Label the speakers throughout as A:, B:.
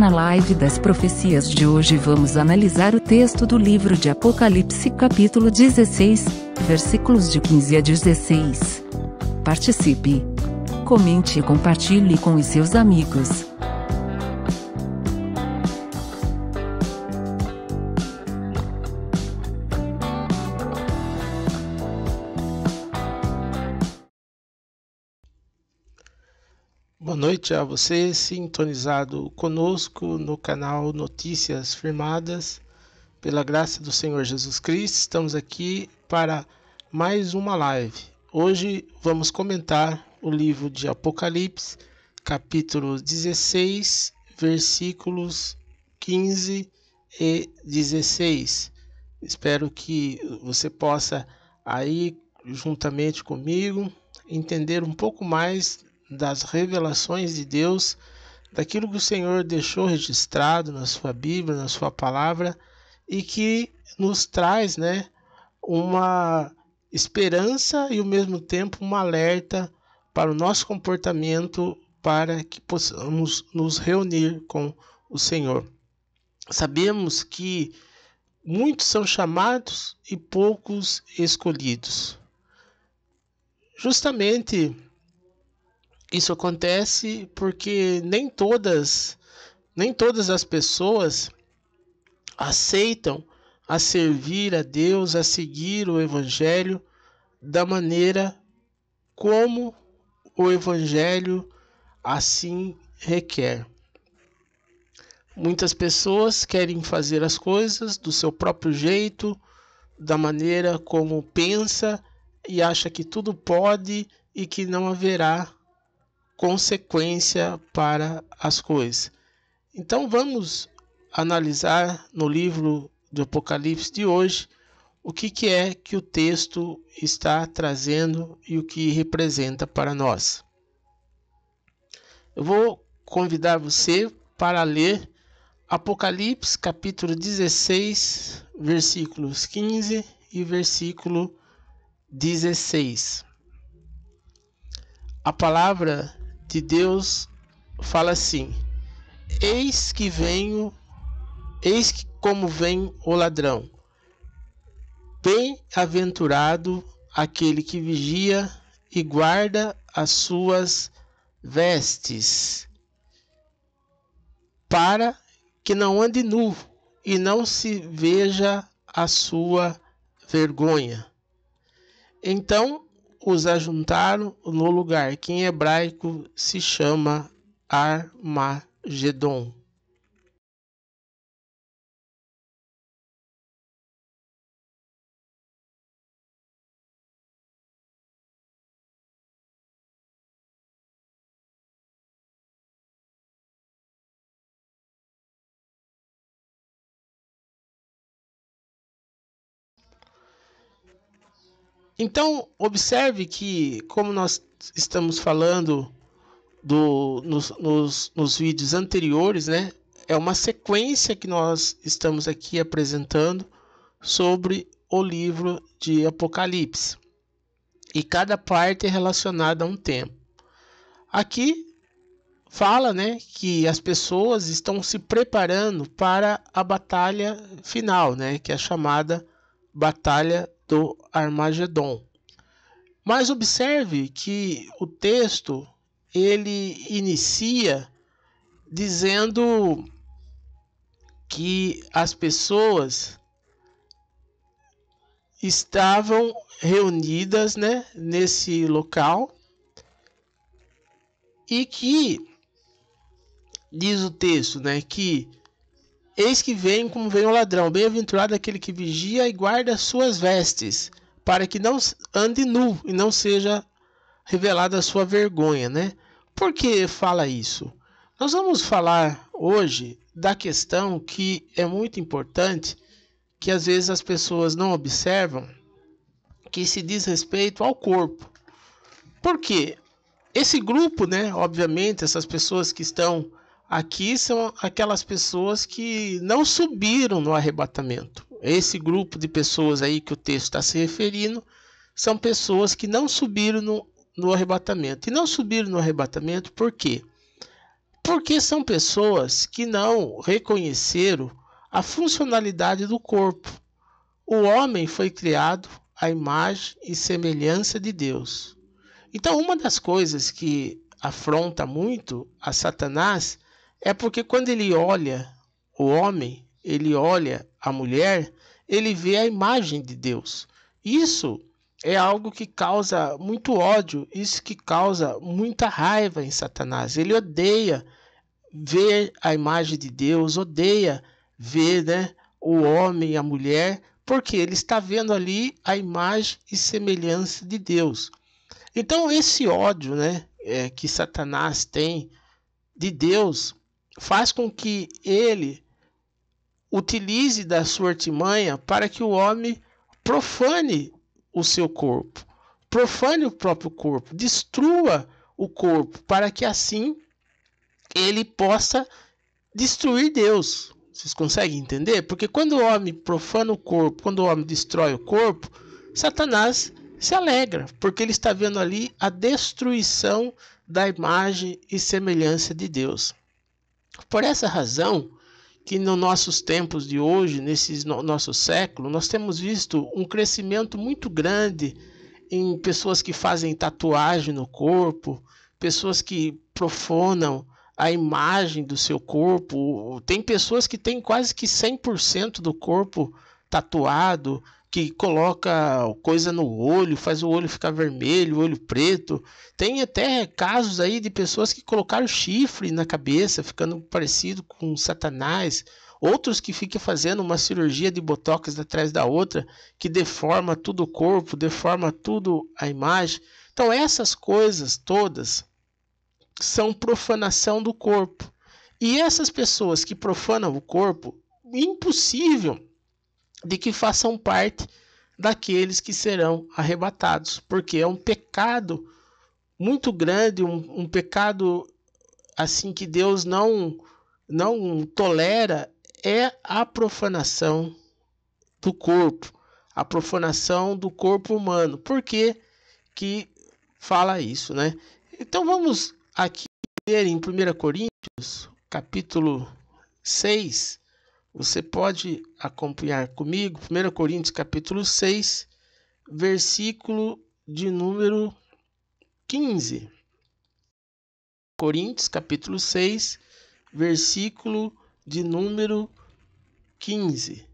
A: Na live das profecias de hoje vamos analisar o texto do livro de Apocalipse capítulo 16, versículos de 15 a 16. Participe, comente e compartilhe com os seus amigos.
B: Boa noite a você, sintonizado conosco no canal Notícias Firmadas. Pela graça do Senhor Jesus Cristo, estamos aqui para mais uma live. Hoje vamos comentar o livro de Apocalipse, capítulo 16, versículos 15 e 16. Espero que você possa aí, juntamente comigo, entender um pouco mais das revelações de Deus, daquilo que o Senhor deixou registrado na sua Bíblia, na sua palavra, e que nos traz, uma esperança e ao mesmo tempo um alerta para o nosso comportamento, para que possamos nos reunir com o Senhor. Sabemos que muitos são chamados e poucos escolhidos. Justamente isso acontece porque nem todas as pessoas aceitam a servir a Deus, a seguir o Evangelho da maneira como o Evangelho assim requer. Muitas pessoas querem fazer as coisas do seu próprio jeito, da maneira como pensa, e acha que tudo pode e que não haverá consequência para as coisas. Então vamos analisar no livro do Apocalipse de hoje o que é que o texto está trazendo e o que representa para nós. Eu vou convidar você para ler Apocalipse capítulo 16, versículos 15 e versículo 16. A palavra de Deus fala assim: eis que como vem o ladrão. Bem-aventurado aquele que vigia e guarda as suas vestes, para que não ande nu e não se veja a sua vergonha. Então os ajuntaram no lugar que em hebraico se chama Armagedon. Então, observe que, como nós estamos falando nos vídeos anteriores, é uma sequência que nós estamos aqui apresentando sobre o livro de Apocalipse. E cada parte é relacionada a um tema. Aqui fala, que as pessoas estão se preparando para a batalha final, que é a chamada Batalha do Armagedon. Mas observe que o texto ele inicia dizendo que as pessoas estavam reunidas, nesse local, e que diz o texto, que eis que vem como vem o ladrão, bem-aventurado aquele que vigia e guarda as suas vestes, para que não ande nu e não seja revelada a sua vergonha, Por que fala isso? Nós vamos falar hoje da questão que é muito importante, que às vezes as pessoas não observam, que se diz respeito ao corpo. Por quê? Esse grupo, obviamente, essas pessoas que estão aqui são aquelas pessoas que não subiram no arrebatamento. Esse grupo de pessoas aí que o texto está se referindo são pessoas que não subiram no arrebatamento. E não subiram no arrebatamento por quê? Porque são pessoas que não reconheceram a funcionalidade do corpo. O homem foi criado à imagem e semelhança de Deus. Então, uma das coisas que afronta muito a Satanás é porque quando ele olha o homem, ele olha a mulher, ele vê a imagem de Deus. Isso é algo que causa muito ódio, isso que causa muita raiva em Satanás. Ele odeia ver a imagem de Deus, odeia ver, né, o homem e a mulher, porque ele está vendo ali a imagem e semelhança de Deus. Então esse ódio, né, que Satanás tem de Deus faz com que ele utilize da sua artimanha para que o homem profane o seu corpo, profane o próprio corpo, destrua o corpo, para que assim ele possa destruir Deus. Vocês conseguem entender? Porque quando o homem profana o corpo, quando o homem destrói o corpo, Satanás se alegra, porque ele está vendo ali a destruição da imagem e semelhança de Deus. Por essa razão, que nos nossos tempos de hoje, nesse nosso século, nós temos visto um crescimento muito grande em pessoas que fazem tatuagem no corpo, pessoas que profanam a imagem do seu corpo. Tem pessoas que têm quase que 100% do corpo tatuado, que coloca coisa no olho, faz o olho ficar vermelho, o olho preto. Tem até casos aí de pessoas que colocaram chifre na cabeça, ficando parecido com Satanás. Outros que ficam fazendo uma cirurgia de botox atrás da outra, que deforma tudo o corpo, deforma tudo a imagem. Então essas coisas todas são profanação do corpo. E essas pessoas que profanam o corpo, impossível de que façam parte daqueles que serão arrebatados, porque é um pecado muito grande, um pecado assim que Deus não tolera, é a profanação do corpo, a profanação do corpo humano. Por que fala isso, né? Então vamos aqui ler em 1 Coríntios, capítulo 6, você pode acompanhar comigo, 1 Coríntios capítulo 6, versículo de número 15. Coríntios capítulo 6, versículo de número 15.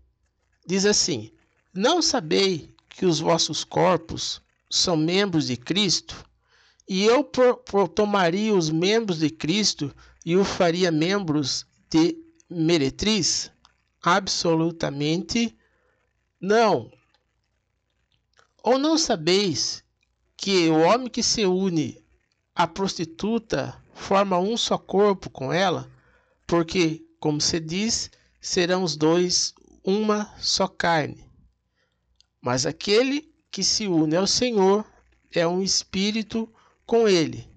B: Diz assim: não sabeis que os vossos corpos são membros de Cristo? E eu tomaria os membros de Cristo e o faria membros de meretriz? Absolutamente não. Ou não sabeis que o homem que se une à prostituta forma um só corpo com ela? Porque, como se diz, serão os dois uma só carne. Mas aquele que se une ao Senhor é um espírito com ele.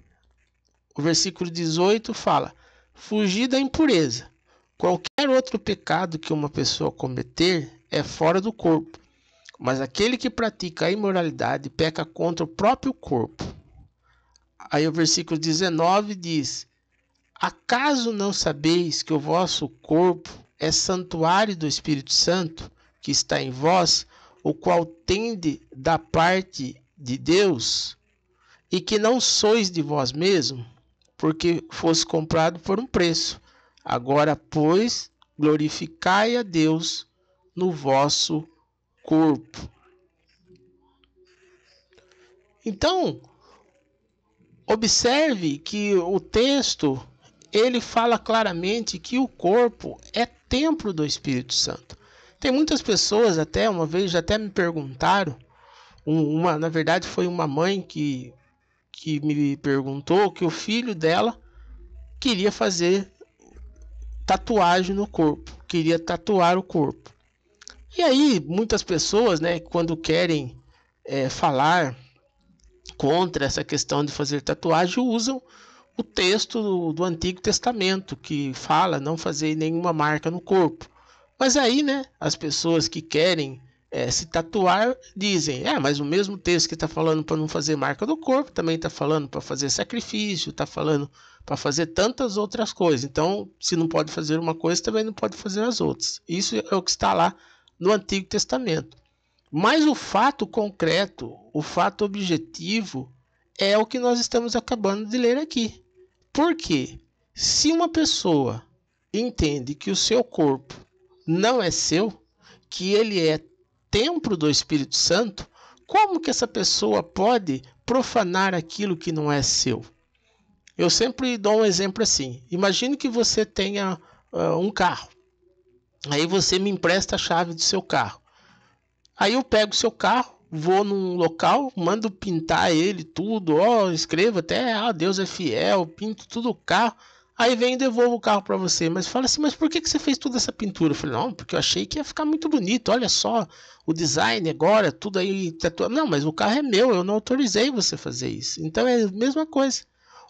B: O versículo 18 fala: fugir da impureza. Qualquer outro pecado que uma pessoa cometer é fora do corpo, mas aquele que pratica a imoralidade peca contra o próprio corpo. Aí o versículo 19 diz: acaso não sabeis que o vosso corpo é santuário do Espírito Santo, que está em vós, o qual tende da parte de Deus, e que não sois de vós mesmos, porque fosse comprado por um preço? Agora, pois, glorificai a Deus no vosso corpo. Então, observe que o texto, ele fala claramente que o corpo é templo do Espírito Santo. Tem muitas pessoas, até uma vez, já até me perguntaram, na verdade foi uma mãe que me perguntou que o filho dela queria fazer tatuagem no corpo, queria tatuar o corpo. E aí muitas pessoas, né, quando querem falar contra essa questão de fazer tatuagem, usam o texto do Antigo Testamento, que fala não fazer nenhuma marca no corpo. Mas aí, né, as pessoas que querem se tatuar, dizem, mas o mesmo texto que está falando para não fazer marca do corpo, também está falando para fazer sacrifício, está falando para fazer tantas outras coisas. Então, se não pode fazer uma coisa, também não pode fazer as outras. Isso é o que está lá no Antigo Testamento. Mas o fato concreto, o fato objetivo, é o que nós estamos acabando de ler aqui. Por quê? Se uma pessoa entende que o seu corpo não é seu, que ele é templo do Espírito Santo, como que essa pessoa pode profanar aquilo que não é seu? Eu sempre dou um exemplo assim. Imagine que você tenha um carro. Aí você me empresta a chave do seu carro. Aí eu pego o seu carro, vou num local, mando pintar ele tudo, escrevo até, Deus é fiel, pinto tudo o carro. Aí vem e devolvo o carro para você, mas fala assim, mas por que você fez toda essa pintura? Eu falei, não, porque eu achei que ia ficar muito bonito, olha só, o design agora, tudo aí, não, mas o carro é meu, eu não autorizei você fazer isso. Então é a mesma coisa.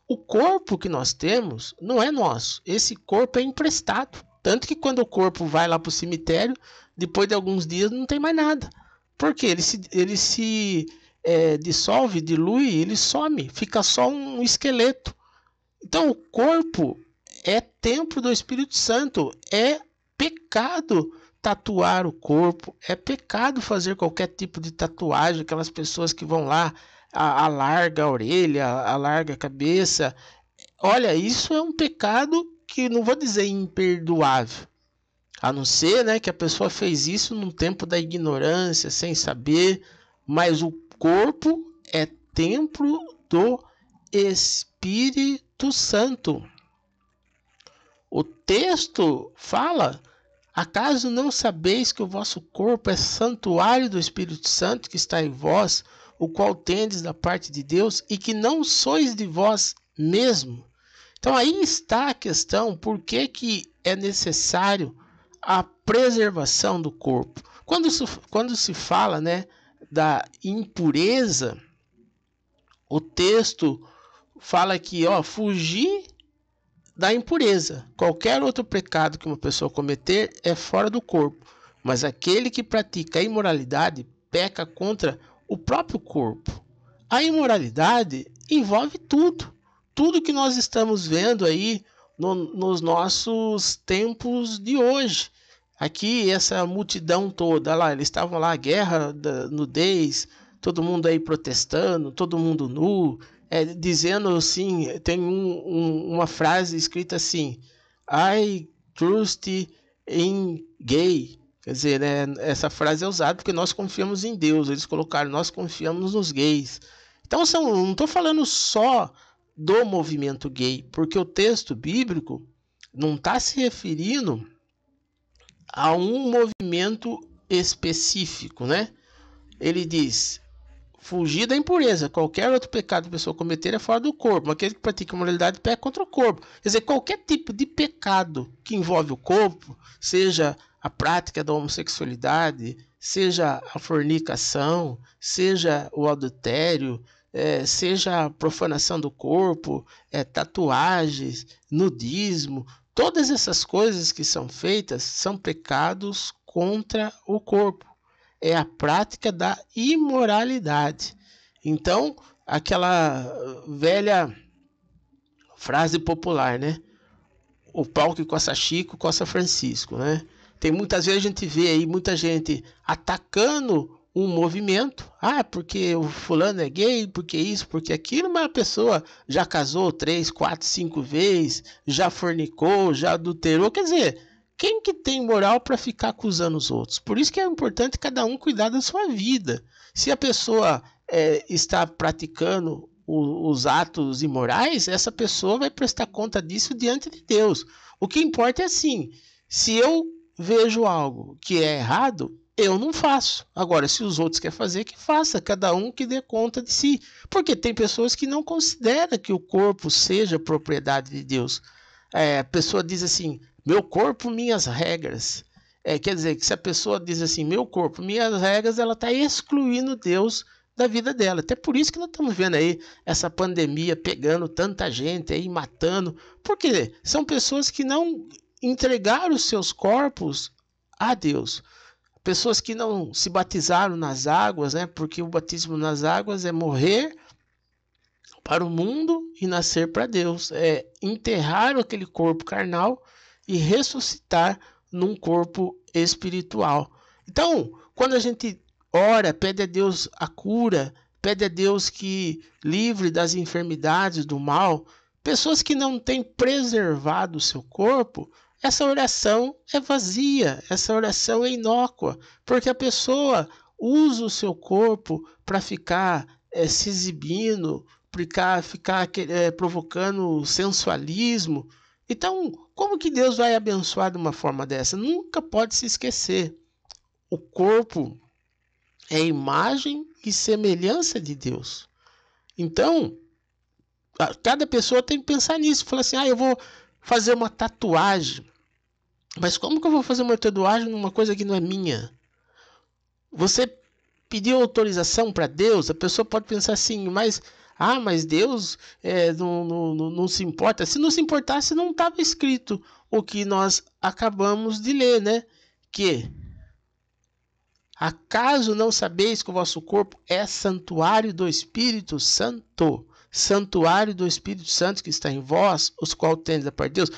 B: O corpo que nós temos não é nosso, esse corpo é emprestado. Tanto que quando o corpo vai lá para o cemitério, depois de alguns dias não tem mais nada. Porque ele se dissolve, dilui, ele some, fica só um esqueleto. Então o corpo é templo do Espírito Santo, é pecado tatuar o corpo, é pecado fazer qualquer tipo de tatuagem, aquelas pessoas que vão lá, alarga a orelha, alarga a cabeça. Olha, isso é um pecado que não vou dizer imperdoável, a não ser, né, que a pessoa fez isso num tempo da ignorância, sem saber, mas o corpo é templo do Espírito Santo. O texto fala, acaso não sabeis que o vosso corpo é santuário do Espírito Santo que está em vós, o qual tendes da parte de Deus, e que não sois de vós mesmo? Então aí está a questão, por que é necessário a preservação do corpo? Quando se fala, né, da impureza, o texto fala aqui, fugir da impureza. Qualquer outro pecado que uma pessoa cometer é fora do corpo, mas aquele que pratica a imoralidade peca contra o próprio corpo. A imoralidade envolve tudo. Tudo que nós estamos vendo aí nos nossos tempos de hoje. Aqui, essa multidão toda, lá, eles estavam lá, guerra da nudez, todo mundo aí protestando, todo mundo nu, dizendo assim, tem uma frase escrita assim, I trust in gay. Quer dizer, né, essa frase é usada porque nós confiamos em Deus, eles colocaram, nós confiamos nos gays. Então, não estou falando só do movimento gay, porque o texto bíblico não está se referindo a um movimento específico, né? Ele diz, fugir da impureza, qualquer outro pecado que a pessoa cometer é fora do corpo, aquele que pratica moralidade peca contra o corpo. Quer dizer, qualquer tipo de pecado que envolve o corpo, seja a prática da homossexualidade, seja a fornicação, seja o adultério, seja a profanação do corpo, tatuagens, nudismo, todas essas coisas que são feitas são pecados contra o corpo. É a prática da imoralidade. Então, aquela velha frase popular, né? O pau que coça Chico, coça Francisco, né? Tem muitas vezes a gente vê aí muita gente atacando um movimento, porque o fulano é gay, porque isso, porque aquilo, mas a pessoa já casou 3, 4, 5 vezes, já fornicou, já adulterou, quer dizer, quem que tem moral para ficar acusando os outros? Por isso que é importante cada um cuidar da sua vida. Se a pessoa está praticando os atos imorais, essa pessoa vai prestar conta disso diante de Deus. O que importa é assim, se eu vejo algo que é errado, eu não faço. Agora, se os outros querem fazer, que faça. Cada um que dê conta de si. Porque tem pessoas que não consideram que o corpo seja propriedade de Deus. A pessoa diz assim, meu corpo, minhas regras. Quer dizer, que se a pessoa diz assim, meu corpo, minhas regras, ela está excluindo Deus da vida dela. Até por isso que nós estamos vendo aí essa pandemia pegando tanta gente aí, matando. Porque são pessoas que não entregaram os seus corpos a Deus. A pessoas que não se batizaram nas águas, né? Porque o batismo nas águas é morrer para o mundo e nascer para Deus, é enterrar aquele corpo carnal e ressuscitar num corpo espiritual. Então, quando a gente ora, pede a Deus a cura, pede a Deus que livre das enfermidades, do mal, pessoas que não têm preservado o seu corpo, essa oração é vazia, essa oração é inócua, porque a pessoa usa o seu corpo para ficar se exibindo, ficar provocando sensualismo. Então, como que Deus vai abençoar de uma forma dessa? Nunca pode se esquecer. O corpo é imagem e semelhança de Deus. Então, cada pessoa tem que pensar nisso. Falar assim, eu vou fazer uma tatuagem. Mas como que eu vou fazer uma tatuagem numa coisa que não é minha? Você pediu autorização para Deus? A pessoa pode pensar assim, mas Deus não se importa. Se não se importasse, não estava escrito o que nós acabamos de ler, né? Que acaso não sabeis que o vosso corpo é santuário do Espírito Santo? Santuário do Espírito Santo que está em vós, os qual tendes da parte de Deus.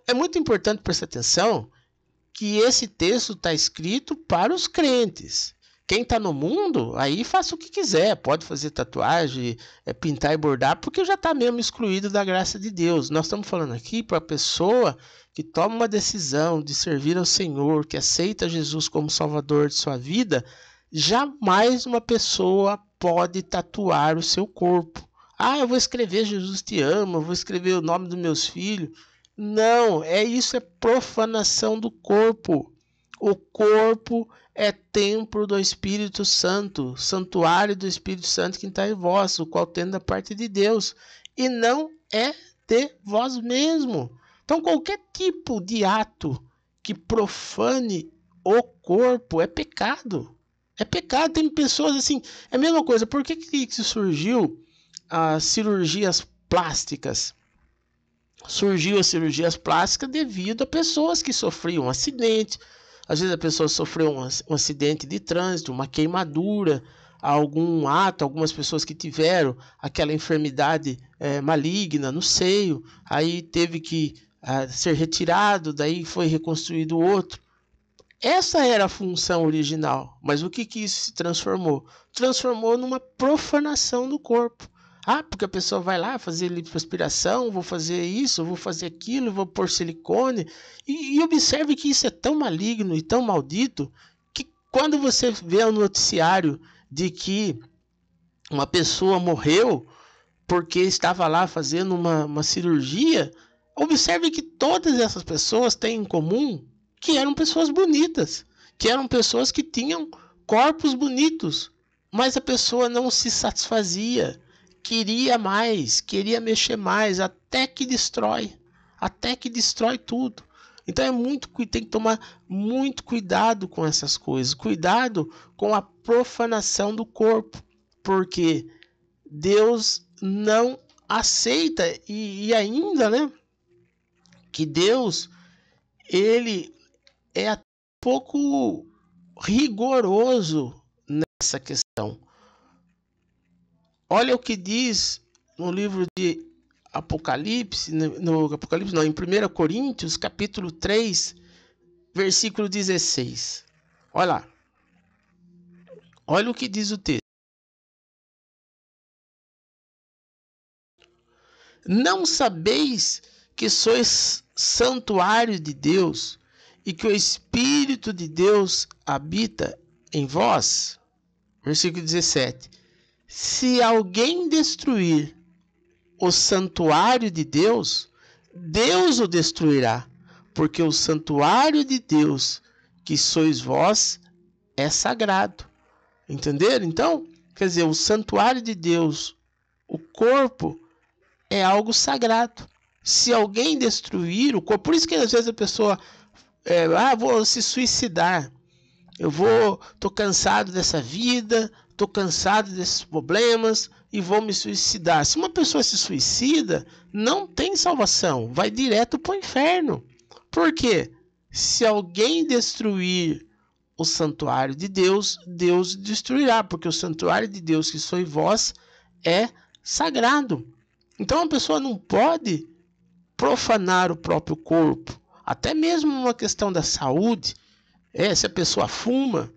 B: É muito importante prestar atenção que esse texto está escrito para os crentes. Quem está no mundo, aí faça o que quiser, pode fazer tatuagem, pintar e bordar, porque já está mesmo excluído da graça de Deus. Nós estamos falando aqui para a pessoa que toma uma decisão de servir ao Senhor, que aceita Jesus como Salvador de sua vida. Jamais uma pessoa pode tatuar o seu corpo. Eu vou escrever Jesus te ama, eu vou escrever o nome dos meus filhos. Não, isso é profanação do corpo. O corpo é templo do Espírito Santo, santuário do Espírito Santo que está em vós, o qual tem da parte de Deus, e não é de vós mesmo. Então, qualquer tipo de ato que profane o corpo é pecado. É pecado. Tem pessoas assim, é a mesma coisa. Por que surgiu as cirurgias plásticas? Surgiu as cirurgias plásticas devido a pessoas que sofriam um acidente. Às vezes a pessoa sofreu um acidente de trânsito, uma queimadura, algum ato, algumas pessoas que tiveram aquela enfermidade maligna no seio, aí teve que ser retirado, daí foi reconstruído outro. Essa era a função original, mas o que isso se transformou? Transformou numa profanação do corpo. Porque a pessoa vai lá fazer lipoaspiração, vou fazer isso, vou fazer aquilo, vou pôr silicone. E observe que isso é tão maligno e tão maldito que quando você vê o noticiário de que uma pessoa morreu porque estava lá fazendo uma cirurgia, observe que todas essas pessoas têm em comum que eram pessoas bonitas, que eram pessoas que tinham corpos bonitos, mas a pessoa não se satisfazia. Queria mais, queria mexer mais, até que destrói tudo. Então tem que tomar muito cuidado com essas coisas, cuidado com a profanação do corpo, porque Deus não aceita e ainda, né, que Deus ele é um pouco rigoroso nessa questão. Olha o que diz no livro de Apocalipse, em 1 Coríntios, capítulo 3, versículo 16. Olha lá. Olha o que diz o texto. Não sabeis que sois santuário de Deus e que o Espírito de Deus habita em vós? Versículo 17. Se alguém destruir o santuário de Deus, Deus o destruirá, porque o santuário de Deus, que sois vós, é sagrado. Entenderam? Então, quer dizer, o santuário de Deus, o corpo, é algo sagrado. Se alguém destruir o corpo, por isso que às vezes a pessoa vou se suicidar. Tô cansado dessa vida, tô cansado desses problemas e vou me suicidar. Se uma pessoa se suicida, não tem salvação, vai direto para o inferno. Por quê? Se alguém destruir o santuário de Deus, Deus destruirá, porque o santuário de Deus que sois vós é sagrado. Então a pessoa não pode profanar o próprio corpo, até mesmo numa questão da saúde. Se a pessoa fuma,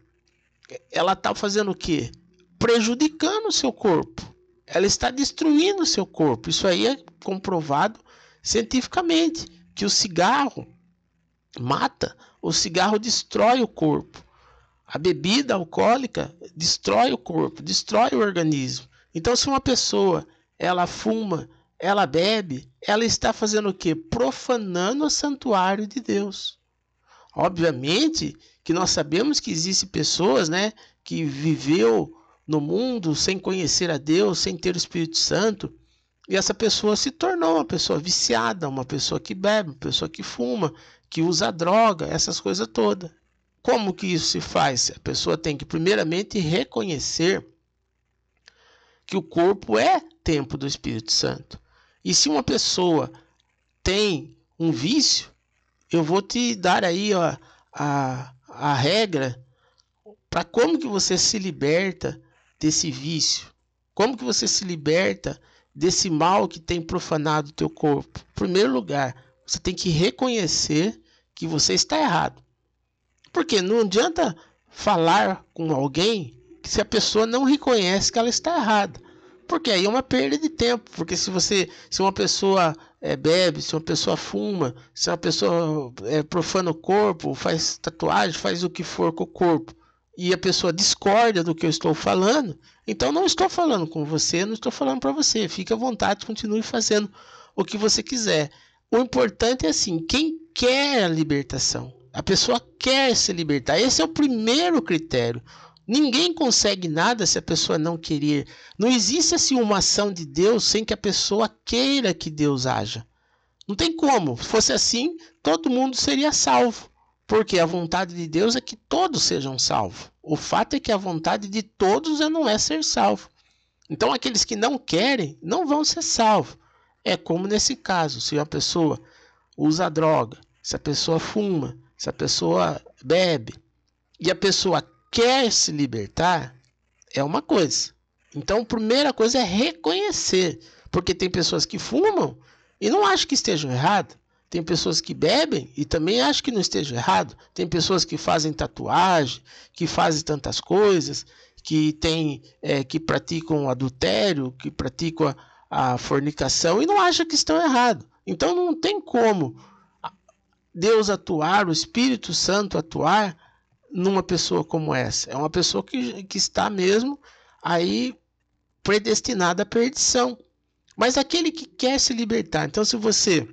B: ela está fazendo o quê? Prejudicando o seu corpo. Ela está destruindo o seu corpo. Isso aí é comprovado cientificamente, que o cigarro mata, o cigarro destrói o corpo. A bebida alcoólica destrói o corpo, destrói o organismo. Então, se uma pessoa ela fuma, ela bebe, ela está fazendo o quê? Profanando o santuário de Deus. Obviamente que nós sabemos que existem pessoas, né, que viveu no mundo sem conhecer a Deus, sem ter o Espírito Santo, e essa pessoa se tornou uma pessoa viciada, uma pessoa que bebe, uma pessoa que fuma, que usa droga, essas coisas todas. Como que isso se faz? A pessoa tem que primeiramente reconhecer que o corpo é templo do Espírito Santo. E se uma pessoa tem um vício, eu vou te dar aí a regra para como que você se liberta desse vício. Como que você se liberta desse mal que tem profanado o teu corpo. Em primeiro lugar, você tem que reconhecer que você está errado. Porque não adianta falar com alguém se a pessoa não reconhece que ela está errada. Porque aí é uma perda de tempo. Porque se uma pessoa bebe, se uma pessoa fuma, se uma pessoa profana o corpo, faz tatuagem, faz o que for com o corpo, e a pessoa discorda do que eu estou falando, então não estou falando com você, não estou falando para você. Fique à vontade, continue fazendo o que você quiser. O importante é assim, quem quer a libertação? A pessoa quer se libertar. Esse é o primeiro critério. Ninguém consegue nada se a pessoa não querer. Não existe assim uma ação de Deus sem que a pessoa queira que Deus haja. Não tem como. Se fosse assim, todo mundo seria salvo. Porque a vontade de Deus é que todos sejam salvos. O fato é que a vontade de todos não é ser salvo. Então aqueles que não querem não vão ser salvos. É como nesse caso, se a pessoa usa droga, se a pessoa fuma, se a pessoa bebe e a pessoa quer se libertar, é uma coisa. Então a primeira coisa é reconhecer. Porque tem pessoas que fumam e não acham que estejam erradas. Tem pessoas que bebem e também acham que não esteja errado. Tem pessoas que fazem tatuagem, que fazem tantas coisas, que praticam adultério, que praticam a fornicação e não acham que estão errados. Então não tem como Deus atuar, o Espírito Santo atuar numa pessoa como essa. É uma pessoa que está mesmo aí predestinada à perdição. Mas aquele que quer se libertar, então se você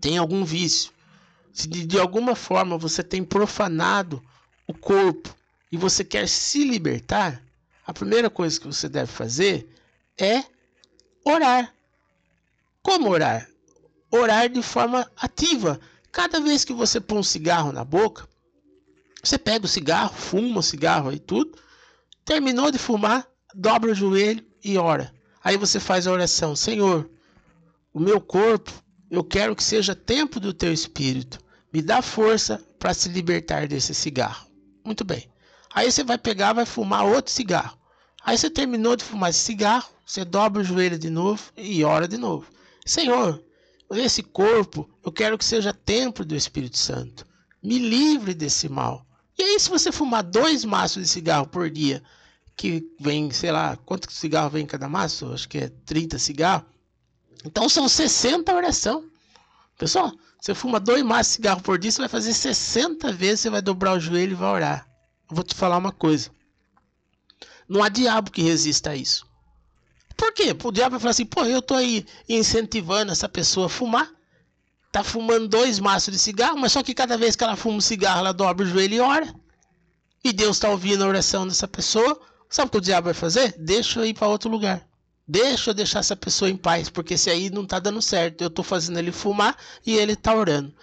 B: tem algum vício, se de alguma forma você tem profanado o corpo e você quer se libertar, a primeira coisa que você deve fazer é orar. Como orar? Orar de forma ativa. Cada vez que você põe um cigarro na boca, você pega o cigarro, fuma o cigarro e tudo, terminou de fumar, dobra o joelho e ora. Aí você faz a oração: Senhor, o meu corpo, eu quero que seja templo do teu Espírito. Me dá força para se libertar desse cigarro. Muito bem. Aí você vai pegar, vai fumar outro cigarro. Aí você terminou de fumar esse cigarro, você dobra o joelho de novo e ora de novo. Senhor, esse corpo, eu quero que seja templo do Espírito Santo. Me livre desse mal. E aí se você fumar 2 maços de cigarro por dia, que vem, sei lá, quanto cigarro vem em cada maço? Acho que é 30 cigarros. Então são 60 orações. Pessoal, você fuma 2 maços de cigarro por dia, você vai fazer 60 vezes, você vai dobrar o joelho e vai orar. Eu vou te falar uma coisa. Não há diabo que resista a isso. Por quê? O diabo vai falar assim: pô, eu tô aí incentivando essa pessoa a fumar. Tá fumando 2 maços de cigarro, mas só que cada vez que ela fuma um cigarro, ela dobra o joelho e ora. E Deus está ouvindo a oração dessa pessoa. Sabe o que o diabo vai fazer? Deixa eu ir para outro lugar. Deixa eu deixar essa pessoa em paz, porque esse aí não está dando certo. Eu estou fazendo ele fumar e ele está orando.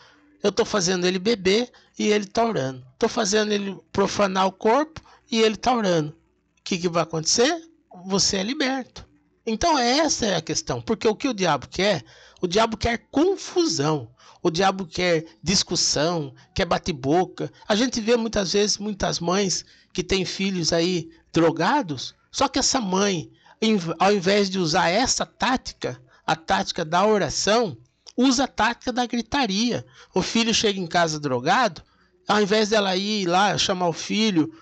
B: Eu estou fazendo ele beber e ele está orando. Estou fazendo ele profanar o corpo e ele está orando. O que vai acontecer? Você é liberto. Então essa é a questão, porque o que o diabo quer? O diabo quer confusão, o diabo quer discussão, quer bate-boca. A gente vê muitas vezes muitas mães que têm filhos aí drogados, só que essa mãe, ao invés de usar essa tática, a tática da oração, usa a tática da gritaria. O filho chega em casa drogado, ao invés dela ir lá chamar o filho,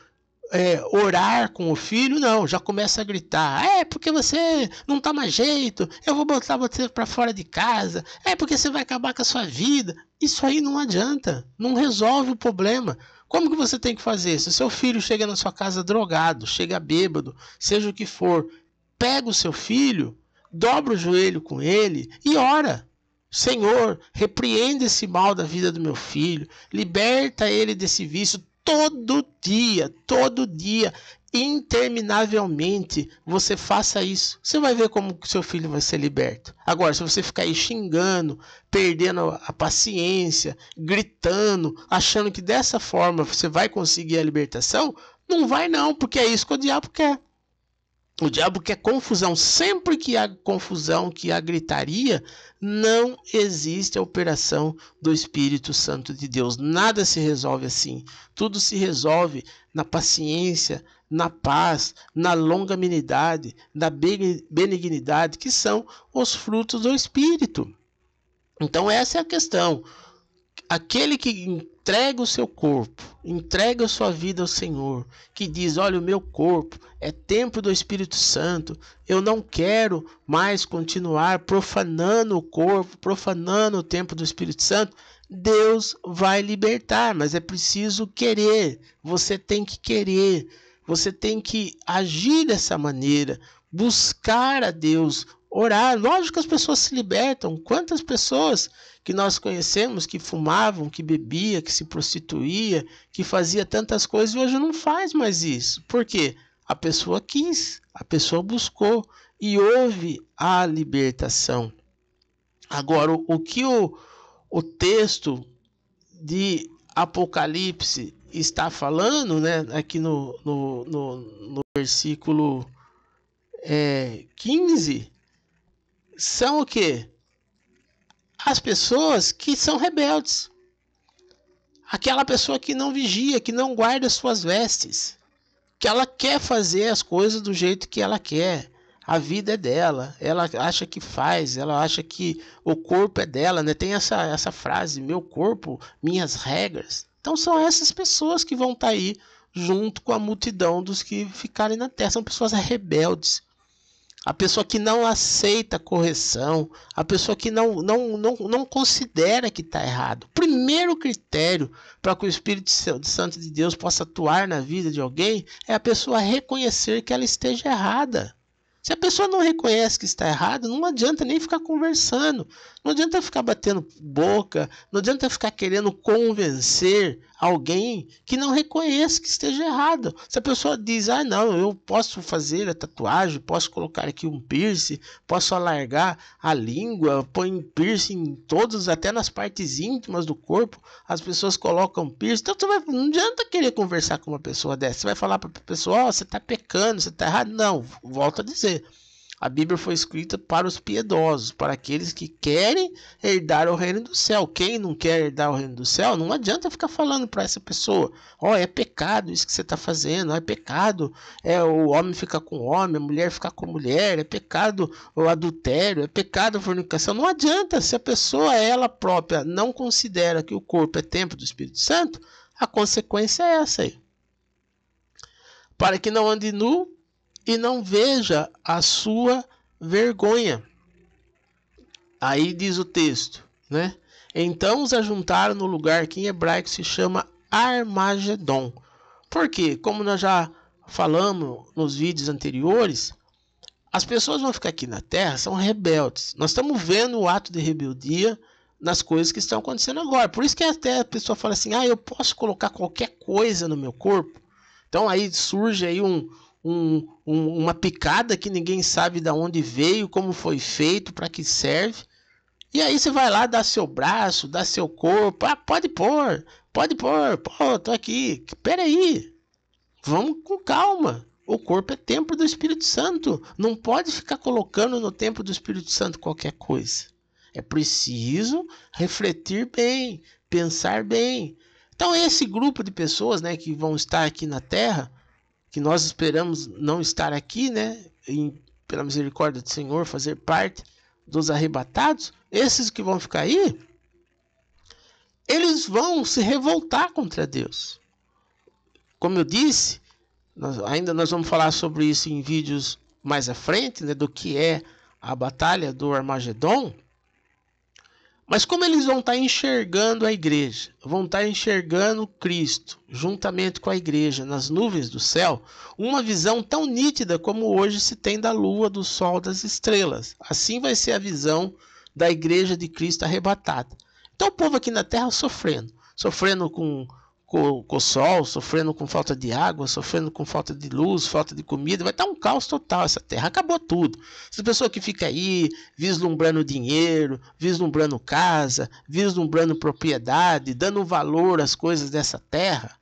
B: orar com o filho, não, já começa a gritar, porque você não tá mais jeito, eu vou botar você para fora de casa, porque você vai acabar com a sua vida. Isso aí não adianta, não resolve o problema. Como que você tem que fazer? Se o seu filho chega na sua casa drogado, chega bêbado, seja o que for, pega o seu filho, dobra o joelho com ele e ora. Senhor, repreenda esse mal da vida do meu filho, liberta ele desse vício. Todo dia, interminavelmente, você faça isso. Você vai ver como que seu filho vai ser liberto. Agora, se você ficar aí xingando, perdendo a paciência, gritando, achando que dessa forma você vai conseguir a libertação, não vai não, porque é isso que o diabo quer. O diabo quer confusão. Sempre que há confusão, que há gritaria, não existe a operação do Espírito Santo de Deus. Nada se resolve assim. Tudo se resolve na paciência, na paz, na longanimidade, na benignidade, que são os frutos do Espírito. Então essa é a questão. Aquele que entrega o seu corpo, entrega a sua vida ao Senhor, que diz, olha, o meu corpo é templo do Espírito Santo, eu não quero mais continuar profanando o corpo, profanando o templo do Espírito Santo, Deus vai libertar, mas é preciso querer, você tem que querer, você tem que agir dessa maneira, buscar a Deus, orar. Lógico que as pessoas se libertam. Quantas pessoas que nós conhecemos que fumavam, que bebia, que se prostituía, que fazia tantas coisas e hoje não faz mais isso. Por quê? A pessoa quis, a pessoa buscou e houve a libertação. Agora, o que o texto de Apocalipse está falando, né, aqui no versículo 15, são o quê? As pessoas que são rebeldes. Aquela pessoa que não vigia, que não guarda suas vestes. Que ela quer fazer as coisas do jeito que ela quer. A vida é dela. Ela acha que faz. Ela acha que o corpo é dela, né? Tem essa frase, meu corpo, minhas regras. Então são essas pessoas que vão estar aí junto com a multidão dos que ficarem na terra. São pessoas rebeldes. A pessoa que não aceita correção, a pessoa que não considera que está errado. O primeiro critério para que o Espírito Santo de Deus possa atuar na vida de alguém é a pessoa reconhecer que ela esteja errada. Se a pessoa não reconhece que está errado, não adianta nem ficar conversando, não adianta ficar batendo boca, não adianta ficar querendo convencer alguém que não reconhece que esteja errado. Se a pessoa diz, não, eu posso fazer a tatuagem, posso colocar aqui um piercing, posso alargar a língua, põe piercing em todos, até nas partes íntimas do corpo, as pessoas colocam piercing. Então não adianta querer conversar com uma pessoa dessa. Você vai falar para a pessoa, você está pecando, você está errado. Não, volto a dizer. A Bíblia foi escrita para os piedosos, para aqueles que querem herdar o reino do céu. Quem não quer herdar o reino do céu, não adianta ficar falando para essa pessoa, é pecado isso que você está fazendo, é pecado o homem ficar com o homem, a mulher ficar com a mulher, é pecado o adultério, é pecado a fornicação. Não adianta, se a pessoa ela própria não considera que o corpo é templo do Espírito Santo, a consequência é essa aí. Para que não ande nu e não veja a sua vergonha. Aí diz o texto, né? Então os ajuntaram no lugar que em hebraico se chama Armagedon. Por quê? Como nós já falamos nos vídeos anteriores, as pessoas vão ficar aqui na terra, são rebeldes. Nós estamos vendo o ato de rebeldia nas coisas que estão acontecendo agora. Por isso que até a pessoa fala assim, eu posso colocar qualquer coisa no meu corpo. Então aí surge aí uma picada que ninguém sabe de onde veio, como foi feito, para que serve. E aí você vai lá, dá seu braço, dá seu corpo. Pode pôr, tô aqui. Peraí, vamos com calma. O corpo é templo do Espírito Santo. Não pode ficar colocando no templo do Espírito Santo qualquer coisa. É preciso refletir bem, pensar bem. Então esse grupo de pessoas, né, que vão estar aqui na Terra, que nós esperamos não estar aqui, né, pela misericórdia do Senhor, fazer parte dos arrebatados, esses que vão ficar aí, eles vão se revoltar contra Deus. Como eu disse, nós vamos falar sobre isso em vídeos mais à frente, né, do que é a batalha do Armagedon. Mas como eles vão estar enxergando a igreja, vão estar enxergando Cristo, juntamente com a igreja, nas nuvens do céu, uma visão tão nítida como hoje se tem da lua, do sol, das estrelas. Assim vai ser a visão da igreja de Cristo arrebatada. Então o povo aqui na terra sofrendo com o sol, sofrendo com falta de água, sofrendo com falta de luz, falta de comida. Vai estar um caos total essa terra, acabou tudo. Essa pessoa que fica aí vislumbrando dinheiro, vislumbrando casa, vislumbrando propriedade, dando valor às coisas dessa terra,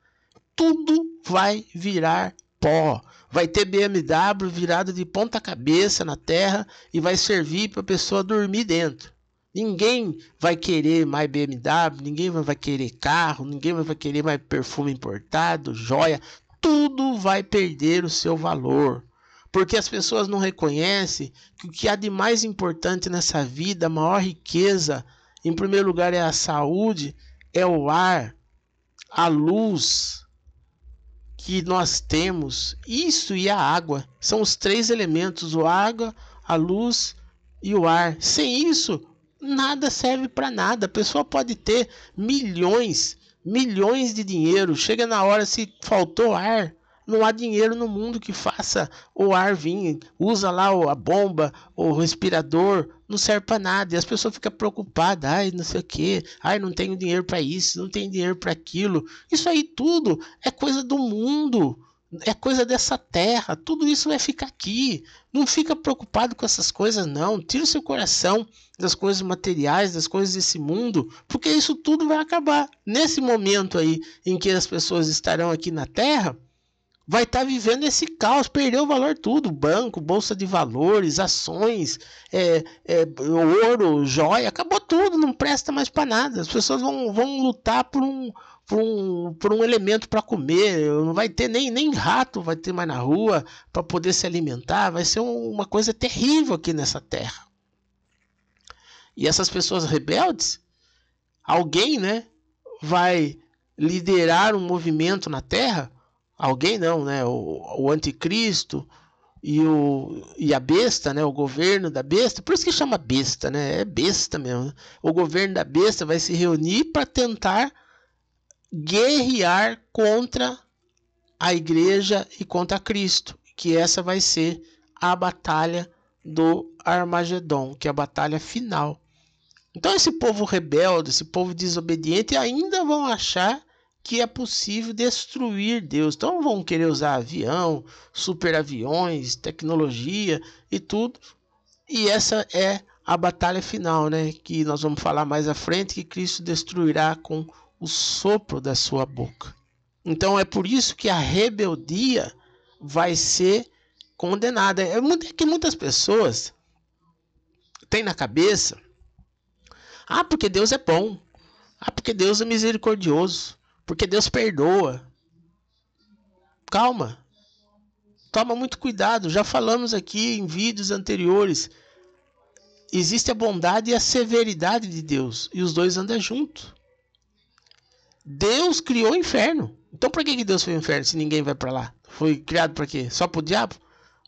B: tudo vai virar pó. Vai ter BMW virado de ponta cabeça na terra e vai servir para a pessoa dormir dentro. Ninguém vai querer mais BMW, ninguém vai querer carro, ninguém vai querer mais perfume importado, joia. Tudo vai perder o seu valor. Porque as pessoas não reconhecem que o que há de mais importante nessa vida, a maior riqueza, em primeiro lugar é a saúde, é o ar, a luz que nós temos. Isso e a água. São os três elementos, a água, a luz e o ar. Sem isso, nada serve para nada. A pessoa pode ter milhões de dinheiro. Chega na hora, se faltou ar, não há dinheiro no mundo que faça o ar vir. Usa lá a bomba, o respirador, não serve para nada. E as pessoas ficam preocupadas. Ai, não sei o que. Ai, não tenho dinheiro para isso, não tenho dinheiro para aquilo. Isso aí tudo é coisa do mundo. É coisa dessa terra. Tudo isso vai ficar aqui. Não fica preocupado com essas coisas, não. Tira o seu coração das coisas materiais, das coisas desse mundo, porque isso tudo vai acabar. Nesse momento aí em que as pessoas estarão aqui na terra, vai estar vivendo esse caos, perdeu o valor tudo. Banco, bolsa de valores, ações, ouro, joia, acabou tudo, não presta mais para nada. As pessoas vão lutar por um elemento para comer. Não vai ter nem rato, vai ter mais na rua para poder se alimentar. Vai ser uma coisa terrível aqui nessa terra. E essas pessoas rebeldes, alguém, né, vai liderar um movimento na terra. Alguém não, né? O anticristo e a besta, né? O governo da besta. Por isso que chama besta, né? É besta mesmo, né? O governo da besta vai se reunir para tentar guerrear contra a igreja e contra Cristo, que essa vai ser a batalha do Armagedon, que é a batalha final. Então esse povo rebelde, esse povo desobediente ainda vão achar que é possível destruir Deus. Então vão querer usar avião, superaviões, tecnologia e tudo. E essa é a batalha final, né? Que nós vamos falar mais à frente, que Cristo destruirá com o sopro da sua boca. Então é por isso que a rebeldia vai ser condenada. É que muitas pessoas têm na cabeça: ah, porque Deus é bom. Ah, porque Deus é misericordioso. Porque Deus perdoa. Calma. Toma muito cuidado. Já falamos aqui em vídeos anteriores. Existe a bondade e a severidade de Deus. E os dois andam juntos. Deus criou o inferno. Então por que Deus foi ao inferno se ninguém vai para lá? Foi criado para quê? Só para o diabo?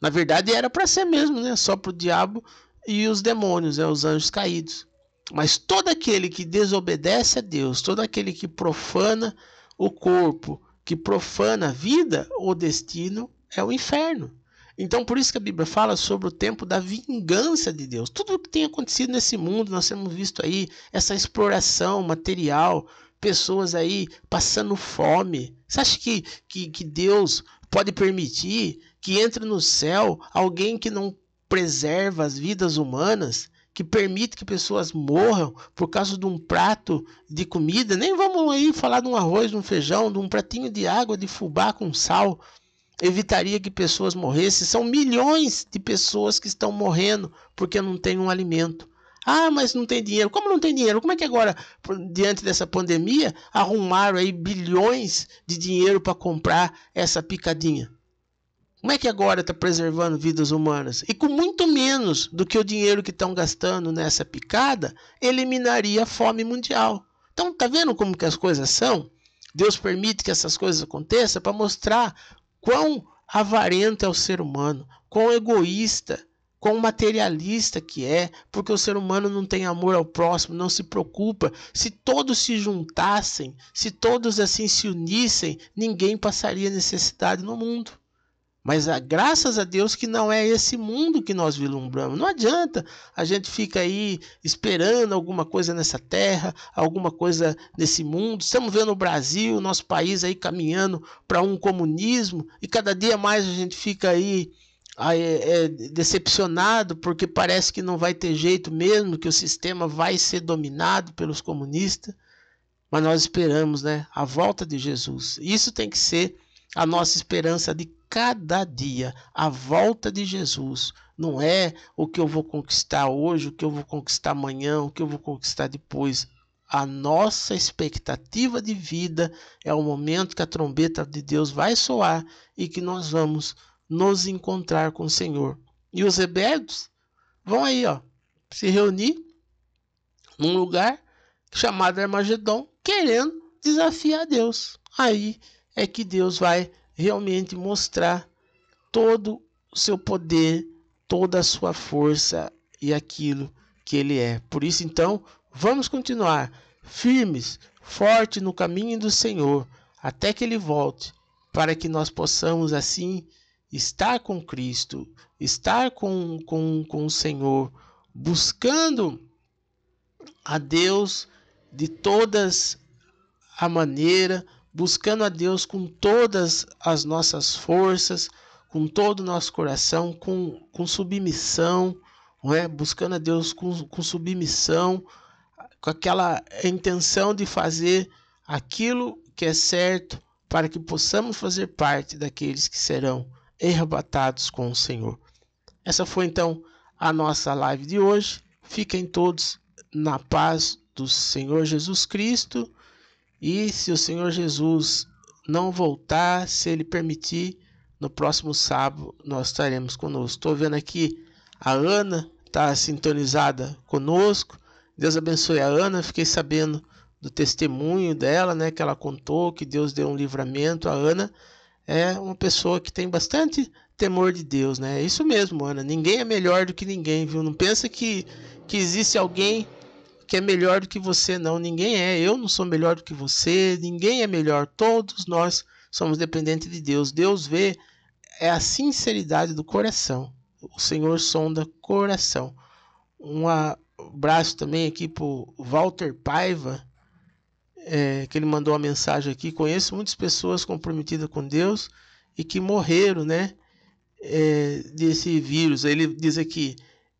B: Na verdade era para ser mesmo, né? Só para o diabo e os demônios, né? Os anjos caídos. Mas todo aquele que desobedece a Deus, todo aquele que profana o corpo, que profana a vida, o destino é o inferno. Então por isso que a Bíblia fala sobre o tempo da vingança de Deus. Tudo o que tem acontecido nesse mundo, nós temos visto aí essa exploração material, pessoas aí passando fome. Você acha que Deus pode permitir que entre no céu alguém que não preserva as vidas humanas, que permite que pessoas morram por causa de um prato de comida? Nem vamos aí falar de um arroz, de um feijão, de um pratinho de água, de fubá com sal. evitaria que pessoas morressem. São milhões de pessoas que estão morrendo porque não tem um alimento. Ah, mas não tem dinheiro. Como não tem dinheiro? Como é que agora, diante dessa pandemia, arrumaram aí bilhões de dinheiro para comprar essa picadinha? Como é que agora está preservando vidas humanas? E com muito menos do que o dinheiro que estão gastando nessa picada, eliminaria a fome mundial. Então, tá vendo como que as coisas são? Deus permite que essas coisas aconteçam para mostrar quão avarento é o ser humano, quão egoísta, quão materialista que é, porque o ser humano não tem amor ao próximo, não se preocupa. Se todos se juntassem, se todos assim se unissem, ninguém passaria necessidade no mundo. Mas graças a Deus que não é esse mundo que nós vislumbramos. Não adianta a gente ficar aí esperando alguma coisa nessa terra, alguma coisa nesse mundo. Estamos vendo o Brasil, nosso país aí caminhando para um comunismo, e cada dia mais a gente fica aí decepcionado, porque parece que não vai ter jeito mesmo, que o sistema vai ser dominado pelos comunistas. Mas nós esperamos, né, a volta de Jesus. Isso tem que ser a nossa esperança de cada dia, a volta de Jesus. Não é o que eu vou conquistar hoje, o que eu vou conquistar amanhã, o que eu vou conquistar depois. A nossa expectativa de vida é o momento que a trombeta de Deus vai soar e que nós vamos nos encontrar com o Senhor. E os rebeldes vão aí, se reunir num lugar chamado Armagedon, querendo desafiar Deus. Aí é que Deus vai realmente mostrar todo o seu poder, toda a sua força e aquilo que ele é. Por isso, então, vamos continuar firmes, fortes no caminho do Senhor, até que ele volte, para que nós possamos assim estar com Cristo, estar com o Senhor, buscando a Deus de todas a maneira, buscando a Deus com todas as nossas forças, com todo o nosso coração, com submissão, não é? Buscando a Deus com submissão, com aquela intenção de fazer aquilo que é certo, para que possamos fazer parte daqueles que serão arrebatados com o Senhor. Essa foi então a nossa live de hoje. Fiquem todos na paz do Senhor Jesus Cristo. E se o Senhor Jesus não voltar, se Ele permitir, no próximo sábado nós estaremos conosco. Estou vendo aqui a Ana está sintonizada conosco. Deus abençoe a Ana. Fiquei sabendo do testemunho dela, né, que ela contou que Deus deu um livramento. A Ana é uma pessoa que tem bastante temor de Deus, né? É isso mesmo, Ana. Ninguém é melhor do que ninguém, viu? Não pensa que existe alguém que é melhor do que você, não. Ninguém é. Eu não sou melhor do que você. Ninguém é melhor. Todos nós somos dependentes de Deus. Deus vê a sinceridade do coração. O Senhor sonda coração. Um abraço também aqui para o Walter Paiva, que ele mandou uma mensagem aqui. Conheço muitas pessoas comprometidas com Deus e que morreram, né, desse vírus. Ele diz aqui: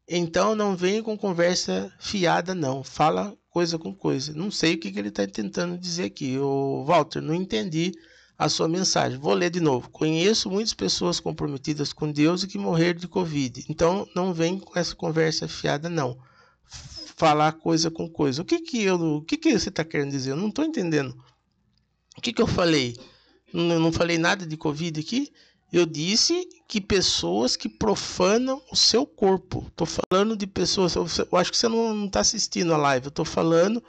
B: então não vem com conversa fiada, não. Fala coisa com coisa. Não sei o que ele está tentando dizer aqui. Walter, não entendi a sua mensagem. Vou ler de novo. Conheço muitas pessoas comprometidas com Deus e que morreram de Covid. Então não vem com essa conversa fiada, não. Falar coisa com coisa. O que você está querendo dizer? Eu não estou entendendo. O que eu falei? Não falei nada de Covid aqui. Eu disse que pessoas que profanam o seu corpo. Estou falando de pessoas... Eu acho que você não está assistindo a live. Eu estou falando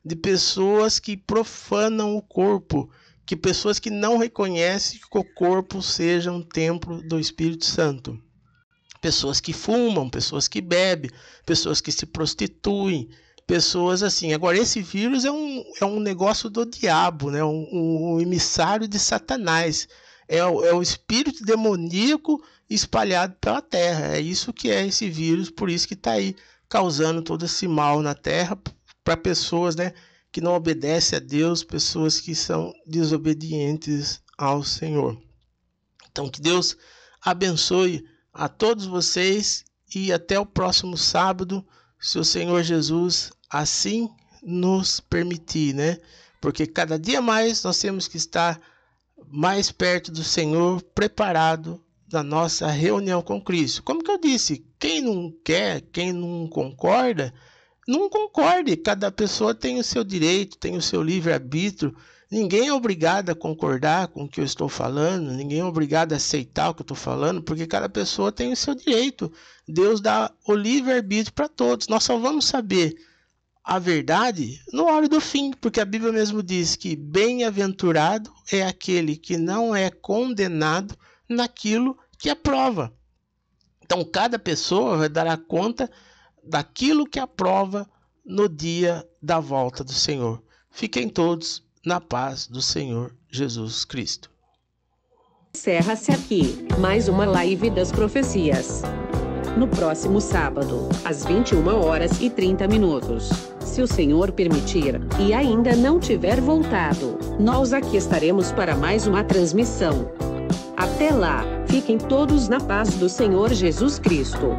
B: de pessoas que profanam o corpo. Que pessoas que não reconhecem que o corpo seja um templo do Espírito Santo. Pessoas que fumam, pessoas que bebem, pessoas que se prostituem, pessoas assim. Agora, esse vírus é um negócio do diabo, né? Um emissário de Satanás. É o espírito demoníaco espalhado pela terra. É isso que é esse vírus, por isso que está aí causando todo esse mal na terra para pessoas, né, que não obedecem a Deus, pessoas que são desobedientes ao Senhor. Então, que Deus abençoe a todos vocês e até o próximo sábado, se o Senhor Jesus assim nos permitir, né? Porque cada dia mais nós temos que estar mais perto do Senhor, preparado na nossa reunião com Cristo. Como que eu disse, quem não quer, quem não concorda, não concorde. Cada pessoa tem o seu direito, tem o seu livre-arbítrio. Ninguém é obrigado a concordar com o que eu estou falando, ninguém é obrigado a aceitar o que eu estou falando, porque cada pessoa tem o seu direito. Deus dá o livre-arbítrio para todos. Nós só vamos saber a verdade no hora do fim, porque a Bíblia mesmo diz que bem-aventurado é aquele que não é condenado naquilo que aprova. Então, cada pessoa vai dar conta daquilo que aprova no dia da volta do Senhor. Fiquem todos na paz do Senhor Jesus Cristo.
C: Encerra-se aqui mais uma live das profecias. No próximo sábado, às 21h30, se o Senhor permitir, e ainda não tiver voltado, nós aqui estaremos para mais uma transmissão. Até lá, fiquem todos na paz do Senhor Jesus Cristo.